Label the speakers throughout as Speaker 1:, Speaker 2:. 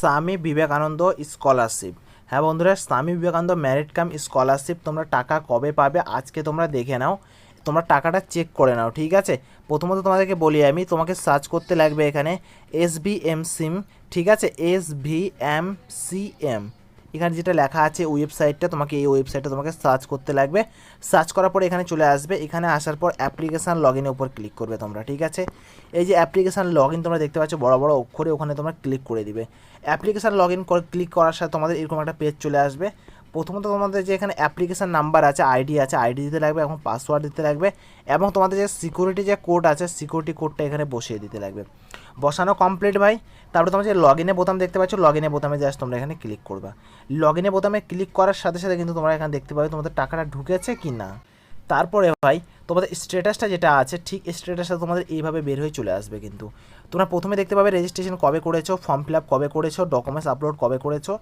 Speaker 1: Swami Vivekananda scholarship. হ্যাঁ বন্ধুরা, Swami Vivekananda merit cum scholarship তোমরা টাকা কবে পাবে আজকে তোমরা দেখে নাও, তোমরা টাকাটা চেক করে নাও, ঠিক আছে। প্রথমত তোমাদেরকে বলি আমি, তোমাকে সার্চ করতে লাগবে এখানে SVM ঠিক আছে, SVMCM, এখানে যেটা লেখা আছে ওয়েবসাইটটা, তোমাকে এই ওয়েবসাইটটা তোমাকে সার্চ করতে লাগবে। সার্চ করার পর এখানে চলে আসবে, এখানে আসার পর অ্যাপ্লিকেশান লগ ইনের উপর ক্লিক করবে তোমরা, ঠিক আছে। এই যে অ্যাপ্লিকেশান লগ ইন তোমরা দেখতে পাচ্ছ বড় বড় অক্ষরে, ওখানে তোমরা ক্লিক করে দিবে। অ্যাপ্লিকেশান লগ ইন করে ক্লিক করার সাথে তোমাদের এরকম একটা পেজ চলে আসবে। প্রথমত তোমাদের যে এখানে অ্যাপ্লিকেশান নাম্বার আছে, আইডি আছে, আইডি দিতে লাগবে, এখন পাসওয়ার্ড দিতে লাগবে, এবং তোমাদের যে সিকিউরিটি যে কোড আছে সিকিউরিটি কোডটা এখানে বসিয়ে দিতে লাগবে। বসানো কমপ্লিট ভাই। তারপরে তোমরা যে লগ ইনে বোতাম দেখতে পাচ্ছ, লগ ইনে বোতামে জাস্ট তোমরা এখানে ক্লিক করবা। লগ ইনে বোতামে ক্লিক করার সাথে সাথে কিন্তু তোমরা এখানে দেখতে পাবে তোমাদের টাকাটা ঢুকেছে কি না। তারপরে ভাই তোমাদের স্ট্যাটাসটা যেটা আছে, ঠিক স্ট্যাটাসটা তোমাদের এইভাবে বের হয়ে চলে আসবে। কিন্তু তোমরা প্রথমে দেখতে পাবে রেজিস্ট্রেশন কবে করেছো, ফর্ম ফিল আপ কবে করেছো, ডকুমেন্টস আপলোড কবে করেছো,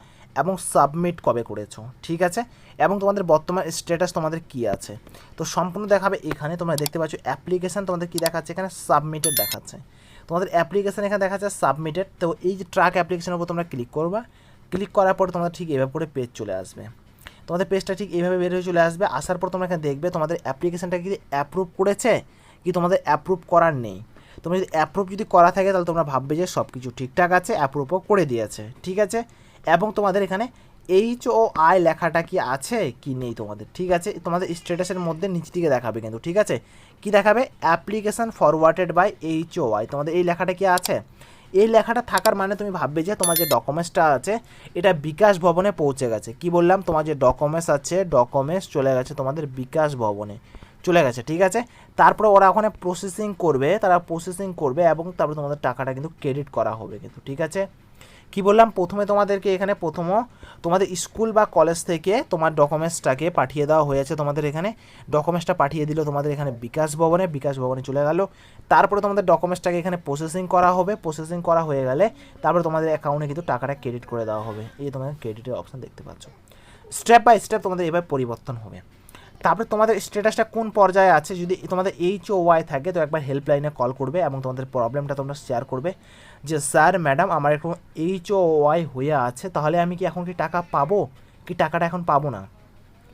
Speaker 1: এবং সাবমিট কবে করেছো, ঠিক আছে, এবং তোমাদের বর্তমান স্ট্যাটাস তোমাদের কী আছে। তো সম্পূর্ণ দেখাবে এখানে। তোমরা দেখতে পাচ্ছ অ্যাপ্লিকেশান তোমাদের কী দেখাচ্ছে, এখানে সাবমিটেড দেখাচ্ছে। তোমাদের অ্যাপ্লিকেশান এখানে দেখাচ্ছে সাবমিটেড। তো এই যে ট্র্যাক অ্যাপ্লিকেশনের উপর তোমরা ক্লিক করবা। ক্লিক করার পর তোমরা ঠিক এভাবে করে পেজ চলে আসবে। তোমাদের পেজটা ঠিক এইভাবে বের হয়ে চলে আসবে। আসার পর তোমরা এখানে দেখবে তোমাদের অ্যাপ্লিকেশানটা কি অ্যাপ্রুভ করেছে কি তোমাদের অ্যাপ্রুভ করার নেই। তোমরা যদি অ্যাপ্রুভ যদি করা থাকে তাহলে তোমরা ভাববে যে সব কিছু ঠিকঠাক আছে, অ্যাপ্রুভও করে দিয়েছে, ঠিক আছে। এবং তোমাদের এখানে HOI লেখাটা কি আছে কি নেই তোমাদের, ঠিক আছে। তোমাদের স্ট্যাটাসের মধ্যে নিচ দিকে দেখাবে কিন্তু, ঠিক আছে। কি দেখাবে, অ্যাপ্লিকেশান ফরওয়ার্ডেড বাই HOI, তোমাদের এই লেখাটা কি আছে। এই লেখাটা থাকার মানে তুমি ভাববে যে তোমার যে ডকুমেন্টসটা আছে এটা বিকাশ ভবনে পৌঁছে গেছে। কি বললাম, তোমার যে ডকুমেন্টস আছে ডকুমেন্টস চলে গেছে তোমাদের বিকাশ ভবনে, চলে গেছে, ঠিক আছে। তারপরে ওরা ওখানে প্রসেসিং করবে, তারা প্রসেসিং করবে এবং তারপরে তোমাদের টাকাটা কিন্তু ক্রেডিট করা হবে কিন্তু, ঠিক আছে। কি বললাম, প্রথমে তোমাদেরকে এখানে তোমাদের স্কুল বা কলেজ থেকে তোমার ডকুমেন্টসটাকে পাঠিয়ে দেওয়া হয়েছে। তোমাদের এখানে ডকুমেন্টসটা পাঠিয়ে দিল তোমাদের এখানে বিকাশ ভবনে চলে গেল। তারপরে তোমাদের ডকুমেন্টসটাকে এখানে প্রসেসিং করা হবে। প্রসেসিং করা হয়ে গেলে তারপরে তোমাদের অ্যাকাউন্টে কিন্তু টাকাটা ক্রেডিট করে দেওয়া হবে। এই তোমাদের ক্রেডিটের অপশান দেখতে পাচ্ছ। স্টেপ বাই স্টেপ তোমাদের এভাবে পরিবর্তন হবে। তারপরে তোমাদের স্ট্যাটাসটা কোন পর্যায়ে আছে, যদি তোমাদের HOI থাকে তো একবার হেল্পলাইনে কল করবে এবং তোমাদের প্রবলেমটা তোমরা শেয়ার করবে যে স্যার ম্যাডাম আমার একটু HOI হয়ে আছে, তাহলে আমি কি এখন কি টাকা পাবো কি টাকাটা এখন পাবো না,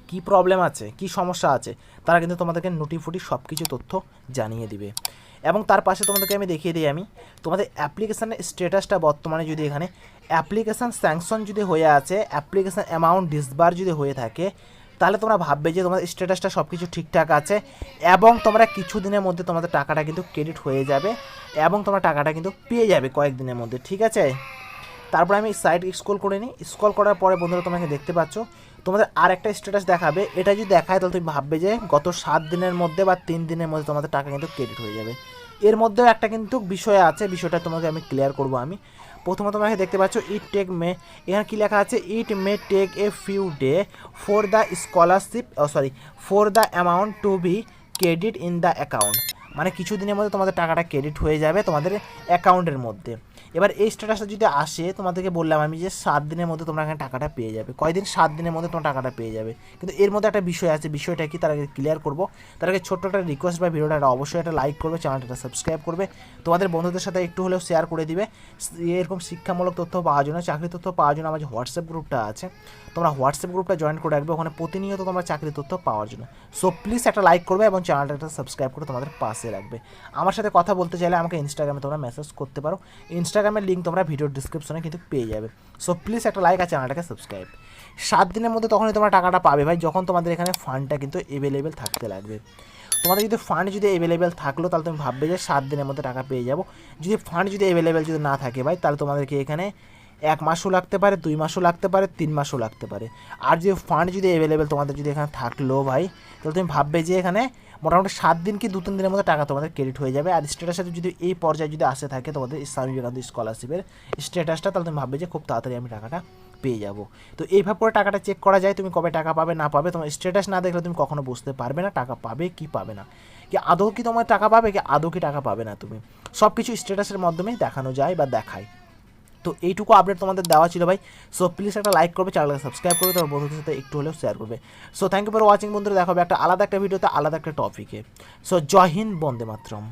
Speaker 1: কি প্রবলেম আছে, কি সমস্যা আছে। তারা কিন্তু তোমাদেরকে নোটিফুটি সব কিছু তথ্য জানিয়ে দিবে। এবং তার পাশে তোমাদেরকে আমি দেখিয়ে দিই, আমি তোমাদের অ্যাপ্লিকেশানের স্ট্যাটাসটা বর্তমানে যদি এখানে অ্যাপ্লিকেশান স্যাংশন যদি হয়ে আছে, অ্যাপ্লিকেশান অ্যামাউন্ট ডিসবার যদি হয়ে থাকে, তাহলে তোমরা ভাববে যে তোমাদের স্ট্যাটাসটা সব কিছু ঠিকঠাক আছে এবং তোমরা কিছু দিনের মধ্যে তোমাদের টাকাটা কিন্তু ক্রেডিট হয়ে যাবে এবং তোমরা টাকাটা কিন্তু পেয়ে যাবে কয়েকদিনের মধ্যে, ঠিক আছে। তারপরে আমি সাইড স্ক্রল করে নিই। স্ক্রল করার পরে বন্ধুরা তোমাকে দেখতে পাচ্ছ তোমাদের আর একটা স্ট্যাটাস দেখাবে। এটা যদি দেখায় তাহলে তুমি ভাববে যে গত 7 দিনের মধ্যে বা 3 দিনের মধ্যে তোমাদের টাকা কিন্তু ক্রেডিট হয়ে যাবে। এর মধ্যেও একটা কিন্তু বিষয় আছে, বিষয়টা তোমাকে আমি ক্লিয়ার করবো। আমি প্রথমে তোমাকে দেখতে পাচ্ছ এখানে কী লেখা আছে, it may take a few day for the scholarship for the amount to be credit in the account, মানে কিছু দিনের মধ্যে তোমাদের টাকাটা ক্রেডিট হয়ে যাবে তোমাদের অ্যাকাউন্টের মধ্যে। এবার এই স্ট্যাটাসটা যদি আসে, তোমাদেরকে বললাম আমি যে 7 দিনের মধ্যে তোমরা এখানে টাকাটা পেয়ে যাবে। কয়দিন, 7 দিনের মধ্যে তোমরা টাকাটা পেয়ে যাবে। কিন্তু এর মধ্যে একটা বিষয় আছে, বিষয়টা কি তার আগে ক্লিয়ার করবো। তার আগে ছোট্ট একটা রিকোয়েস্ট বা ভিডিওটা অবশ্যই একটা লাইক করবে, চ্যানেলটা সাবস্ক্রাইব করবে, তোমাদের বন্ধুদের সাথে একটু হলেও শেয়ার করে দিবে। এরকম শিক্ষামূলক তথ্য পাওয়ার জন্য, চাকরি তথ্য পাওয়ার জন্য আমার যে হোয়াটসঅ্যাপ গ্রুপটা আছে, তোমরা হোয়াটসঅ্যাপ গ্রুপটা জয়েন করে রাখবে, ওখানে প্রতিনিয়ত তোমরা চাকরি তথ্য পাওয়ার জন্য। সো প্লিজ একটা লাইক করবে এবং চ্যানেলটা একটা সাবস্ক্রাইব করে তোমাদের পাশে রাখবে। আমার সাথে কথা বলতে চাইলে আমাকে ইনস্টাগ্রামে তোমরা মেসেজ করতে পারো, ইনস্টাগ্রামের লিঙ্ক তোমরা ভিডিওর ডিসক্রিপশনে কিন্তু পেয়ে যাবে। সো প্লিজ একটা লাইক আর চ্যানেলটাকে সাবস্ক্রাইব। 7 দিনের মধ্যে তখনই তোমরা টাকাটা পাবে ভাই, যখন তোমাদের এখানে ফান্ডটা কিন্তু অ্যাভেলেবেল থাকতে লাগবে। তোমাদের যদি ফান্ড যদি অ্যাভেলেবেল থাকলো তাহলে তুমি ভাববে যে 7 দিনের মধ্যে টাকা পেয়ে যাবো। যদি ফান্ড যদি অ্যাভেলেবেল যদি না থাকে ভাই, তাহলে তোমাদেরকে এখানে 1 মাসও লাগতে পারে, 2 মাসও লাগতে পারে, 3 মাসও লাগতে পারে। আর যদি ফান্ড যদি অ্যাভেলেবেল তোমাদের যদি এখানে থাকলো ভাই, তাহলে তুমি ভাববে যে এখানে মোটামুটি 7 দিন কি 2-3 দিনের মধ্যে টাকা তোমাদের ক্রেডিট হয়ে যাবে। আর স্ট্যাটাসটা যদি এই পর্যায়ে যদি আসে থাকে তোমাদের স্বামী বিবেকানন্দ স্কলারশিপের স্ট্যাটাসটা, তাহলে তুমি ভাববে যে খুব তাড়াতাড়ি আমি টাকাটা পেয়ে যাব। তো এইভাবে করে টাকাটা চেক করা যায়, তুমি কবে টাকা পাবে না পাবে। তোমার স্ট্যাটাস না দেখলে তুমি কখনো বুঝতে পারবে না টাকা পাবে কি পাবে না, কি আদৌ কি তোমার টাকা পাবে কি আদৌ কি টাকা পাবে না। তুমি সব কিছু স্ট্যাটাসের মাধ্যমেই দেখানো যায় বা দেখায়। তো এইটুকু আপডেট তোমাদের দেওয়া ছিল ভাই। সো প্লিজ একটা লাইক করবে, চ্যানেলকে সাবস্ক্রাইব করবে, তোমার বন্ধুদের সাথে একটু হলেও শেয়ার করবে। So thank you for watching বন্ধুরা, দেখা হবে একটা আলাদা একটা ভিডিওতে আলাদা একটা টপিকে। সো জয় হিন্দ, বন্দে মাতরম।